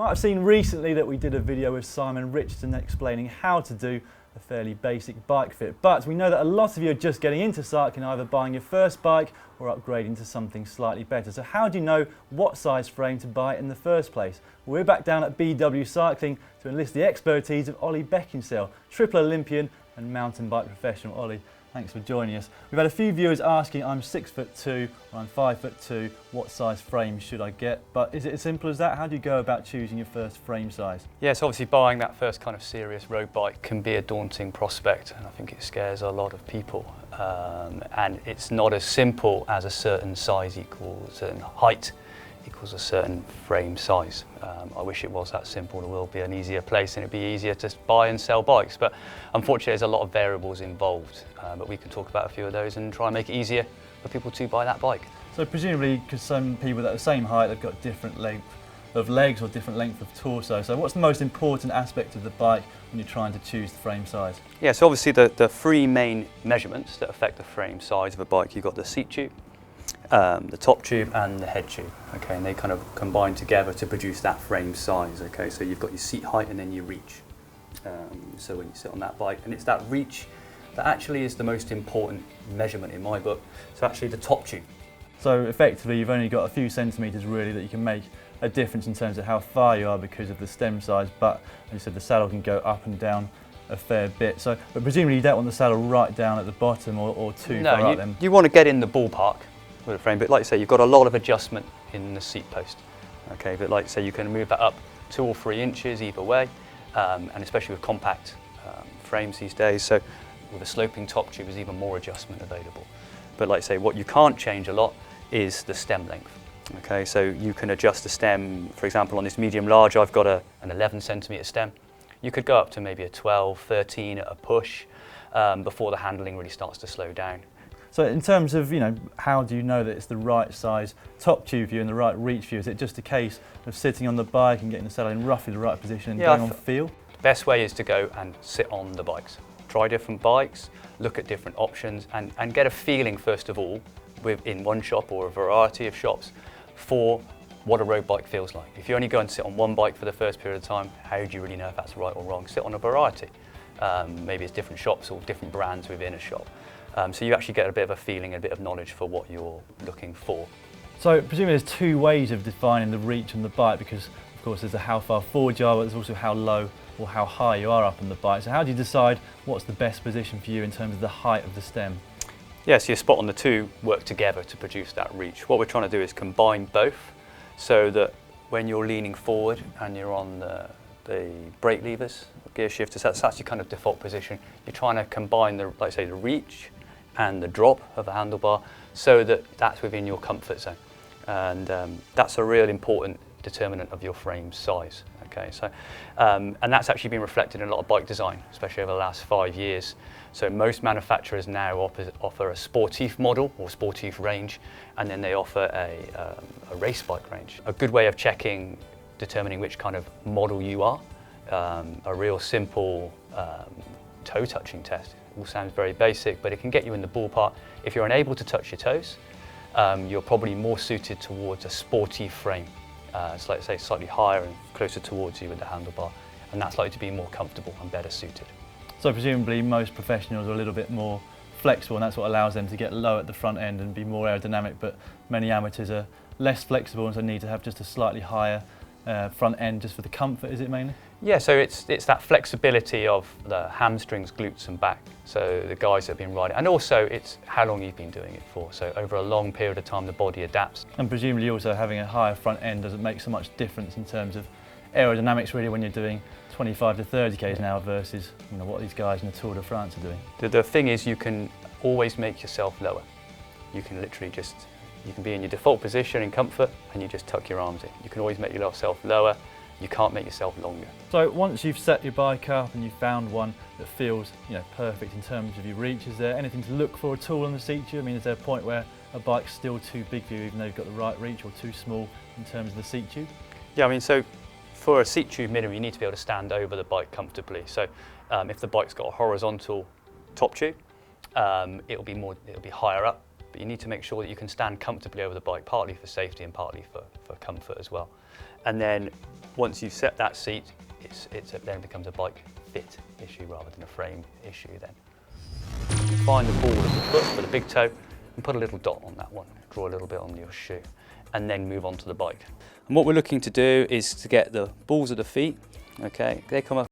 might have seen recently that we did a video with Simon Richardson explaining how to do a fairly basic bike fit, but we know that a lot of you are just getting into cycling, either buying your first bike or upgrading to something slightly better. So how do you know what size frame to buy in the first place? We're back down at BW Cycling to enlist the expertise of Oli Beckingsale, triple Olympian and mountain bike professional. Oli, thanks for joining us. We've had a few viewers asking, I'm 6'2", or I'm 5'2", what size frame should I get? But is it as simple as that? How do you go about choosing your first frame size? Yes, obviously buying that first kind of serious road bike can be a daunting prospect, and I think it scares a lot of people. And it's not as simple as a certain size equals a certain height equals a certain frame size. I wish it was that simple. The world would be an easier place and it'd be easier to buy and sell bikes, but unfortunately there's a lot of variables involved, but we can talk about a few of those and try and make it easier for people to buy that bike. So presumably, because some people that are the same height, they've got different length of legs or different length of torso, so what's the most important aspect of the bike when you're trying to choose the frame size? Yeah, so obviously the three main measurements that affect the frame size of a bike, you've got the seat tube, the top tube and the head tube, okay, and they kind of combine together to produce that frame size, okay, so you've got your seat height and then your reach. So when you sit on that bike, and it's that reach that actually is the most important measurement in my book, so actually the top tube. So effectively you've only got a few centimetres really that you can make a difference in terms of how far you are because of the stem size, but as you said, the saddle can go up and down a fair bit. So, but presumably you don't want the saddle right down at the bottom or too far up then? You want to get in the ballpark with a frame, but like I say, you've got a lot of adjustment in the seat post. Okay, but like I say, you can move that up 2 or 3 inches either way, and especially with compact frames these days. So with a sloping top tube, there's even more adjustment available. But like I say, what you can't change a lot is the stem length. Okay, so you can adjust the stem. For example, on this medium large, I've got an 11 centimetre stem. You could go up to maybe a 12, 13 at a push before the handling really starts to slow down. So in terms of, how do you know that it's the right size top tube for you and the right reach for you? Is it just a case of sitting on the bike and getting the saddle in roughly the right position and going on feel? The best way is to go and sit on the bikes. Try different bikes, look at different options and get a feeling first of all in one shop or a variety of shops for what a road bike feels like. If you only go and sit on one bike for the first period of time, how do you really know if that's right or wrong? Sit on a variety. Maybe it's different shops or different brands within a shop. So you actually get a bit of a feeling, a bit of knowledge for what you're looking for. So presumably there's 2 ways of defining the reach on the bike, because of course there's how far forward you are, but there's also how low or how high you are up on the bike. So how do you decide what's the best position for you in terms of the height of the stem? Yes, your spot on the 2 work together to produce that reach. What we're trying to do is combine both so that when you're leaning forward and you're on the brake levers, gear shifters, that's actually kind of default position. You're trying to combine the reach and the drop of the handlebar so that that's within your comfort zone. And that's a real important determinant of your frame size. Okay, so, and that's actually been reflected in a lot of bike design, especially over the last 5 years. So most manufacturers now offer a sportif model or sportif range, and then they offer a race bike range. A good way of determining which kind of model you are, a real simple toe touching test. It all sounds very basic, but it can get you in the ballpark. If you're unable to touch your toes, you're probably more suited towards a sporty frame. It's like, say, slightly higher and closer towards you with the handlebar, and that's likely to be more comfortable and better suited. So presumably most professionals are a little bit more flexible, and that's what allows them to get low at the front end and be more aerodynamic, but many amateurs are less flexible and so need to have just a slightly higher front end just for the comfort, is it mainly? Yeah, so it's that flexibility of the hamstrings, glutes and back, so the guys that have been riding, and also it's how long you've been doing it for, so over a long period of time the body adapts. And presumably also having a higher front end doesn't make so much difference in terms of aerodynamics really when you're doing 25 to 30 k's an hour versus what these guys in the Tour de France are doing. The thing is, you can always make yourself lower. You can literally you can be in your default position in comfort and you just tuck your arms in. You can always make yourself lower. You can't make yourself longer. So once you've set your bike up and you've found one that feels perfect in terms of your reach, is there anything to look for at all on the seat tube? I mean, is there a point where a bike's still too big for you even though you've got the right reach, or too small in terms of the seat tube? Yeah, I mean, so for a seat tube minimum, you need to be able to stand over the bike comfortably. So if the bike's got a horizontal top tube, it'll be higher up but you need to make sure that you can stand comfortably over the bike, partly for safety and partly for comfort as well. And then once you've set that seat, it then becomes a bike fit issue rather than a frame issue then. Find the ball of the foot for the big toe and put a little dot on that one, draw a little bit on your shoe, and then move on to the bike. And what we're looking to do is to get the balls of the feet, okay, they come up